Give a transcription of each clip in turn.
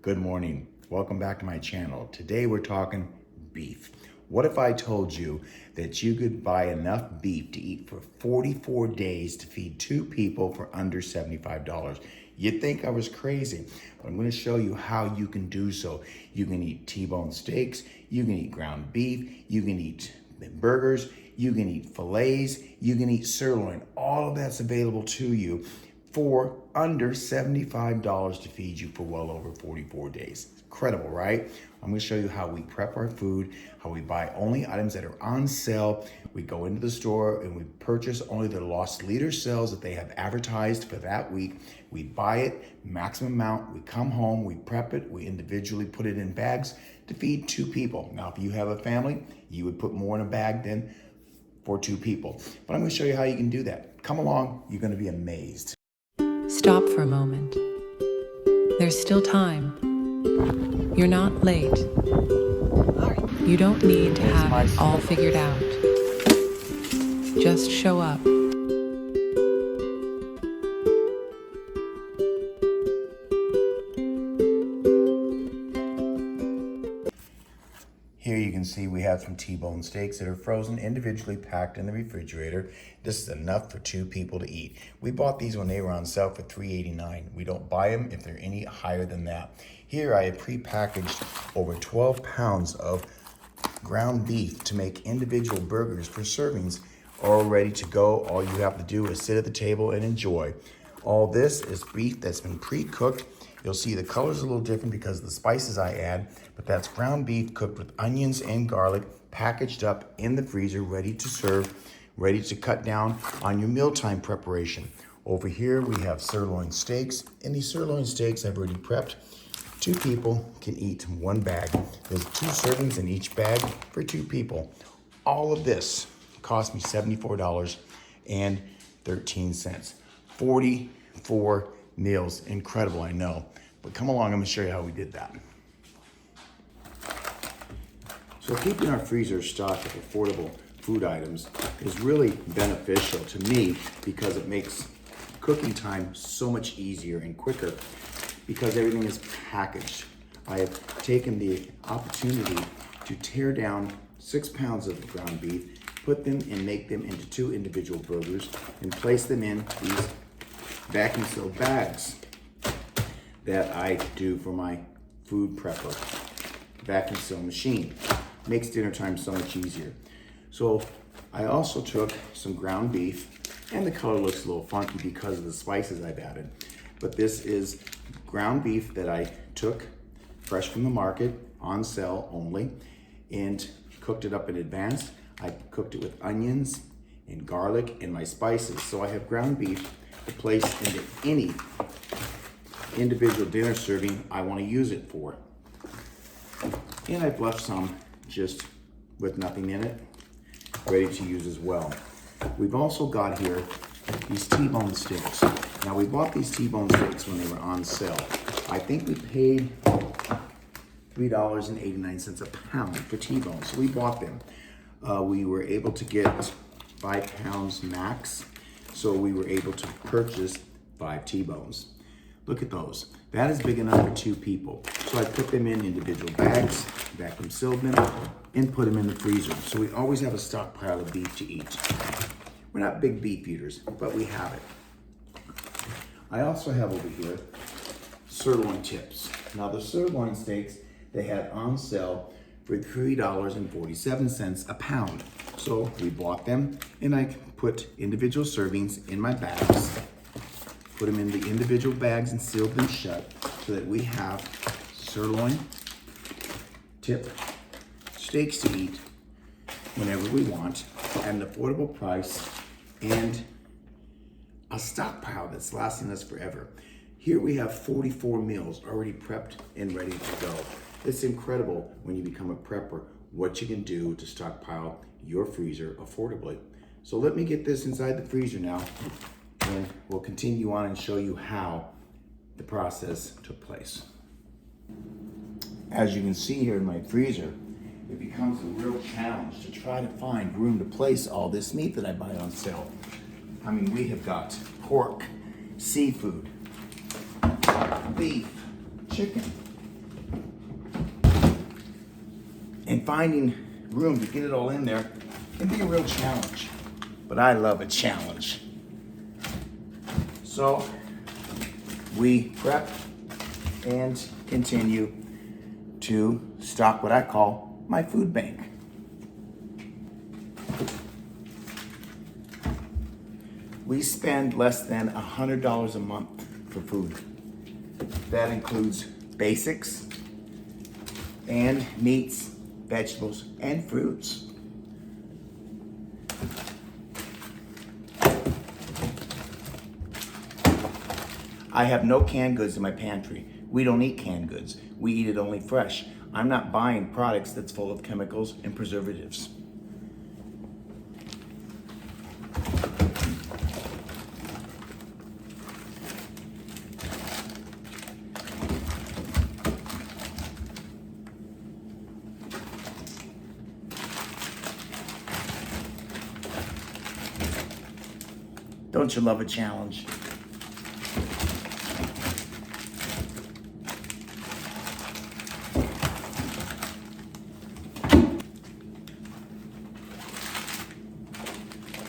Good morning. Welcome back to my channel. Today we're talking beef. What if I told you that you could buy enough beef to eat for 44 days to feed 2 people for under $75? You'd think I was crazy, but I'm going to show you how you can do so. You can eat T-bone steaks, you can eat ground beef, you can eat burgers, you can eat fillets, you can eat sirloin. All of that's available to you for under $75 to feed you for well over 44 days. Incredible, right? I'm gonna show you how we prep our food, how we buy only items that are on sale. We go into the store and we purchase only the lost leader sales that they have advertised for that week. We buy it, maximum amount, we come home, we prep it, we individually put it in bags to feed 2 people. Now, if you have a family, you would put more in a bag than for 2 people. But I'm gonna show you how you can do that. Come along, you're gonna be amazed. Stop for a moment. There's still time. You're not late. You don't need to have it all figured out. Just show up. Here you can see we have some T-bone steaks that are frozen, individually packed in the refrigerator. This is enough for 2 people to eat. We bought these when they were on sale for $3.89. We don't buy them if they're any higher than that. Here I have pre-packaged over 12 pounds of ground beef to make individual burgers for servings, all ready to go. All you have to do is sit at the table and enjoy. All this is beef that's been pre-cooked. You'll see the color's a little different because of the spices I add, but that's ground beef cooked with onions and garlic, packaged up in the freezer, ready to serve, ready to cut down on your mealtime preparation. Over here, we have sirloin steaks, and these sirloin steaks I've already prepped. 2 people can eat 1 bag. There's 2 servings in each bag for 2 people. All of this cost me $74.13. 44 meals. Incredible, I know. But come along, I'm gonna show you how we did that. So keeping our freezer stocked with affordable food items is really beneficial to me because it makes cooking time so much easier and quicker because everything is packaged. I have taken the opportunity to tear down 6 pounds of ground beef, put them and make them into 2 individual burgers, and place them in these vacuum sealed bags that I do for my food prepper vacuum seal machine. Makes dinner time so much easier. So I also took some ground beef, and the color looks a little funky because of the spices I've added. But this is ground beef that I took fresh from the market, on sale only, and cooked it up in advance. I cooked it with onions and garlic and my spices. So I have ground beef to place into any individual dinner serving I want to use it for. And I've left some just with nothing in it, ready to use as well. We've also got here these T-bone steaks. Now we bought these T-bone steaks when they were on sale. I think we paid $3.89 a pound for T-bone, so we bought them. We were able to get 5 pounds max, so we were able to purchase 5 T-bones. Look at those. That is big enough for 2 people. So I put them in individual bags, vacuum sealed them, and put them in the freezer. So we always have a stockpile of beef to eat. We're not big beef eaters, but we have it. I also have over here sirloin tips. Now the sirloin steaks they had on sale for $3.47 a pound. So we bought them, and I put individual servings in my bags, put them in the individual bags and sealed them shut so that we have sirloin tip steaks to eat whenever we want at an affordable price and a stockpile that's lasting us forever. Here we have 44 meals already prepped and ready to go. It's incredible when you become a prepper what you can do to stockpile your freezer affordably. So let me get this inside the freezer now, and we'll continue on and show you how the process took place. As you can see here in my freezer, it becomes a real challenge to try to find room to place all this meat that I buy on sale. I mean, we have got pork, seafood, beef, chicken, And finding room to get it all in there can be a real challenge. But I love a challenge. So we prep and continue to stock what I call my food bank. We spend less than $100 a month for food. That includes basics and meats, vegetables, and fruits. I have no canned goods in my pantry. We don't eat canned goods. We eat it only fresh. I'm not buying products that's full of chemicals and preservatives. Don't you love a challenge?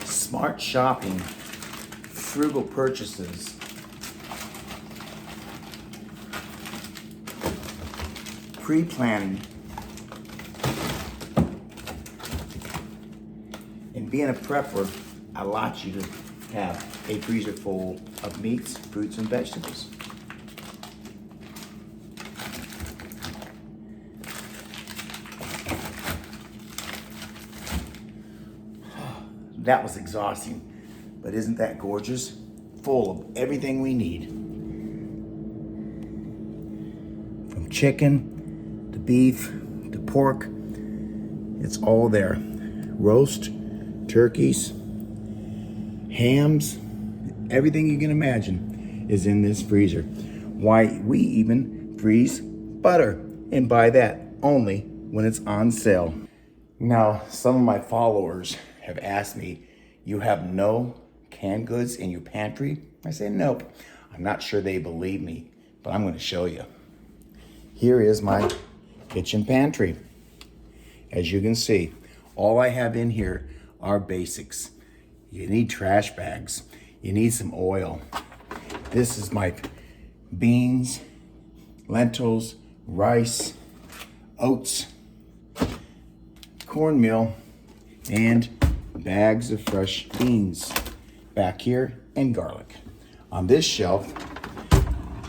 Smart shopping, frugal purchases, pre-planning, and being a prepper allows you to have a freezer full of meats, fruits, and vegetables. That was exhausting, but isn't that gorgeous? Full of everything we need. From chicken to beef to pork, it's all there. Roast, turkeys, hams, everything you can imagine is in this freezer. Why, we even freeze butter and buy that only when it's on sale. Now, some of my followers have asked me, you have no canned goods in your pantry? I say, nope. I'm not sure they believe me, but I'm going to show you. Here is my kitchen pantry. As you can see, all I have in here are basics. You need trash bags. You need some oil. This is my beans, lentils, rice, oats, cornmeal, and bags of fresh beans back here, and garlic. On this shelf,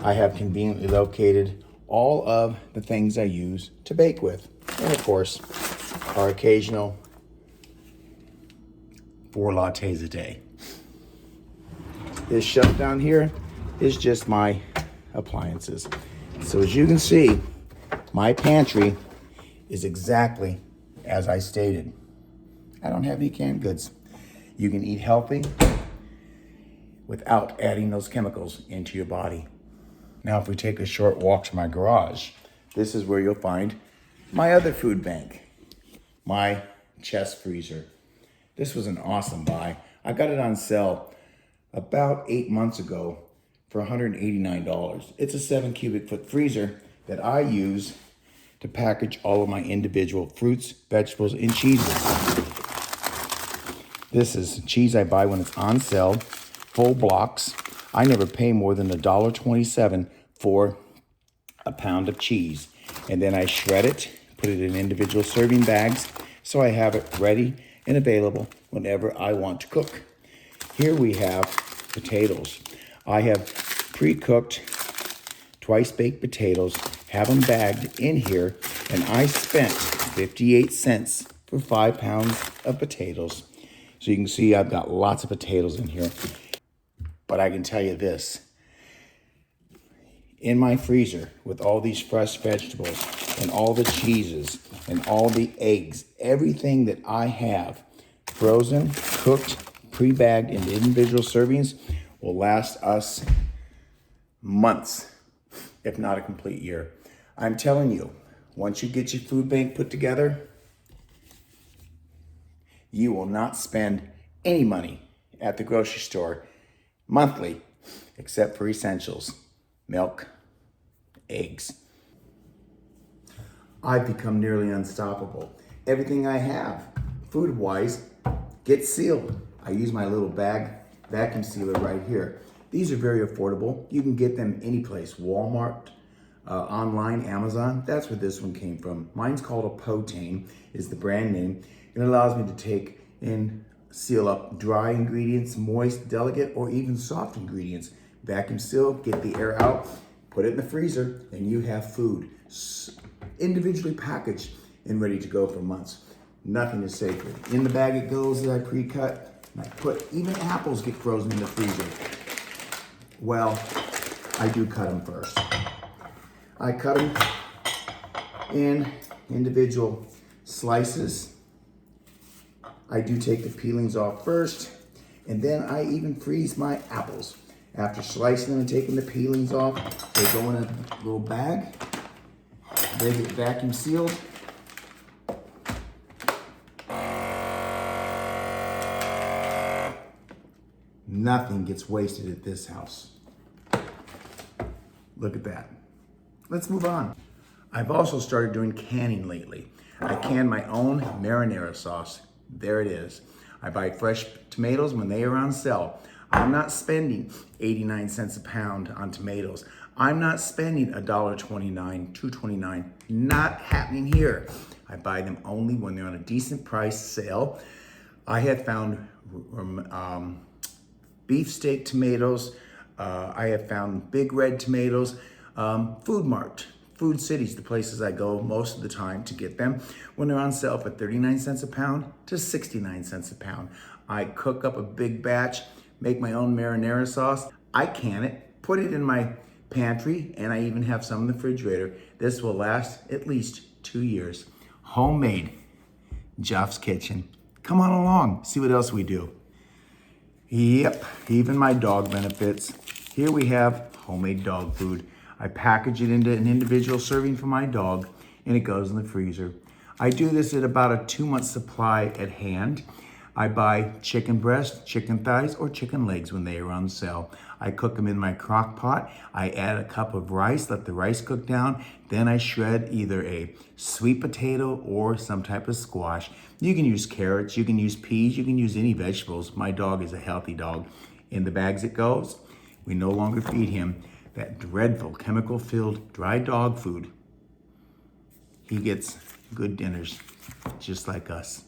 I have conveniently located all of the things I use to bake with. And of course, our occasional 4 lattes a day. This shelf down here is just my appliances. So as you can see, my pantry is exactly as I stated. I don't have any canned goods. You can eat healthy without adding those chemicals into your body. Now, if we take a short walk to my garage, this is where you'll find my other food bank, my chest freezer. This was an awesome buy. I got it on sale about 8 months ago for $189. It's a 7 cubic foot freezer that I use to package all of my individual fruits, vegetables, and cheeses. This is cheese I buy when it's on sale, full blocks. I never pay more than $1.27 for a pound of cheese. And then I shred it, put it in individual serving bags, so I have it ready and available whenever I want to cook. Here we have potatoes. I have pre-cooked, twice-baked potatoes, have them bagged in here, and I spent 58 cents for 5 pounds of potatoes. So you can see I've got lots of potatoes in here. But I can tell you this, in my freezer with all these fresh vegetables and all the cheeses and all the eggs, everything that I have frozen, cooked, pre-bagged into individual servings will last us months, if not a complete year. I'm telling you, once you get your food bank put together, you will not spend any money at the grocery store monthly, except for essentials, milk, eggs. I've become nearly unstoppable. Everything I have, food-wise, gets sealed. I use my little bag vacuum sealer right here. These are very affordable. You can get them any place, Walmart, online, Amazon. That's where this one came from. Mine's called a Potane, is the brand name. It allows me to take and seal up dry ingredients, moist, delicate, or even soft ingredients. Vacuum seal, get the air out, put it in the freezer, and you have food individually packaged and ready to go for months. Nothing is sacred. In the bag it goes that I pre-cut. And I put, even apples get frozen in the freezer. Well, I do cut them first. I cut them in individual slices. I do take the peelings off first, and then I even freeze my apples. After slicing them and taking the peelings off, they go in a little bag. They get vacuum sealed. Nothing gets wasted at this house. Look at that. Let's move on. I've also started doing canning lately. I can my own marinara sauce. There it is. I buy fresh tomatoes when they are on sale. I'm not spending 89 cents a pound on tomatoes. I'm not spending $1.29, $2.29. Not happening here. I buy them only when they're on a decent price sale. I have found beefsteak tomatoes. I have found big red tomatoes. Food Mart, Food Cities, the places I go most of the time to get them, when they're on sale for 39 cents a pound to 69 cents a pound. I cook up a big batch, make my own marinara sauce. I can it, put it in my pantry, and I even have some in the refrigerator. This will last at least 2 years. Homemade, Jeff's Kitchen. Come on along, see what else we do. Yep, even my dog benefits. Here we have homemade dog food. I package it into an individual serving for my dog, and it goes in the freezer. I do this at about a 2-month supply at hand. I buy chicken breast, chicken thighs, or chicken legs when they are on sale. I cook them in my crock pot. I add a cup of rice, let the rice cook down. Then I shred either a sweet potato or some type of squash. You can use carrots, you can use peas, you can use any vegetables. My dog is a healthy dog. In the bags it goes. We no longer feed him that dreadful chemical-filled dry dog food. He gets good dinners, just like us.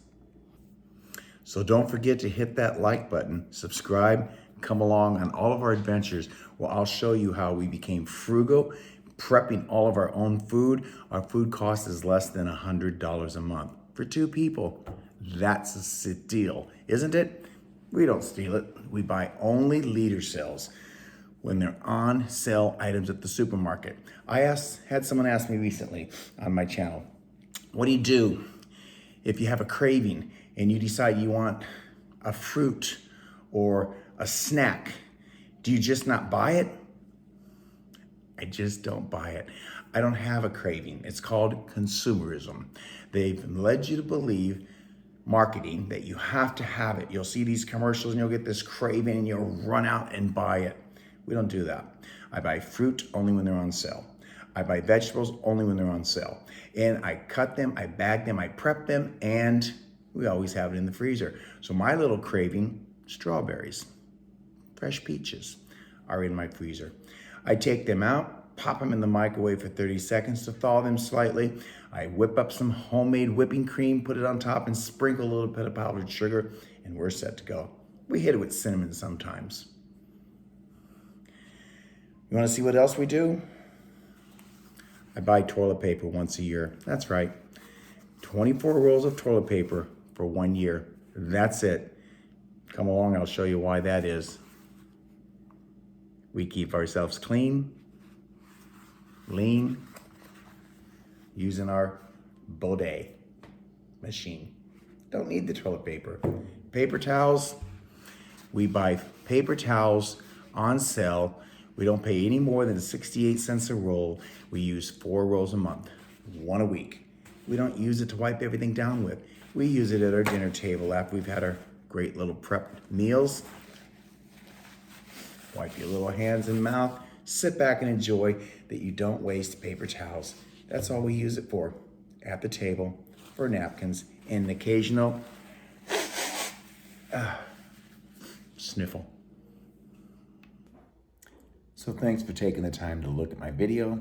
So don't forget to hit that like button, subscribe, come along on all of our adventures where I'll show you how we became frugal, prepping all of our own food. Our food cost is less than $100 a month for 2 people. That's a steal, isn't it? We don't steal it. We buy only leader sales when they're on sale items at the supermarket. I had someone ask me recently on my channel, what do you do if you have a craving and you decide you want a fruit or a snack? Do you just not buy it? I just don't buy it. I don't have a craving. It's called consumerism. They've led you to believe, marketing, that you have to have it. You'll see these commercials and you'll get this craving and you'll run out and buy it. We don't do that. I buy fruit only when they're on sale. I buy vegetables only when they're on sale. And I cut them, I bag them, I prep them, and we always have it in the freezer. So my little craving, strawberries, fresh peaches, are in my freezer. I take them out, pop them in the microwave for 30 seconds to thaw them slightly. I whip up some homemade whipping cream, put it on top, and sprinkle a little bit of powdered sugar, and we're set to go. We hit it with cinnamon sometimes. You wanna see what else we do? I buy toilet paper once a year. That's right. 24 rolls of toilet paper for 1 year. That's it. Come along, I'll show you why that is. We keep ourselves clean, lean, using our bidet machine. Don't need the toilet paper. Paper towels, we buy paper towels on sale. We don't pay any more than 68 cents a roll. We use 4 rolls a month, 1 a week. We don't use it to wipe everything down with. We use it at our dinner table after we've had our great little prepped meals. Wipe your little hands and mouth, sit back and enjoy that you don't waste paper towels. That's all we use it for. at the table for napkins and an occasional sniffle. So thanks for taking the time to look at my video.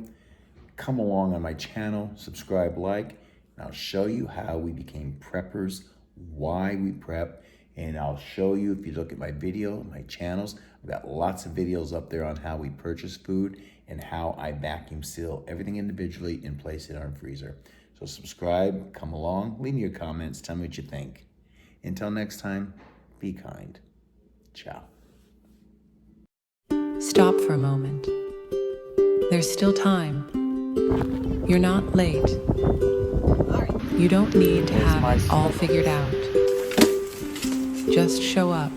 Come along on my channel, subscribe, like, and I'll show you how we became preppers, why we prep, and I'll show you, if you look at my video, my channels, I've got lots of videos up there on how we purchase food and how I vacuum seal everything individually and place it in our freezer. So subscribe, come along, leave me your comments, tell me what you think. Until next time, be kind. Ciao. Stop for a moment. There's still time. You're not late. You don't need to have it all figured out. Just show up.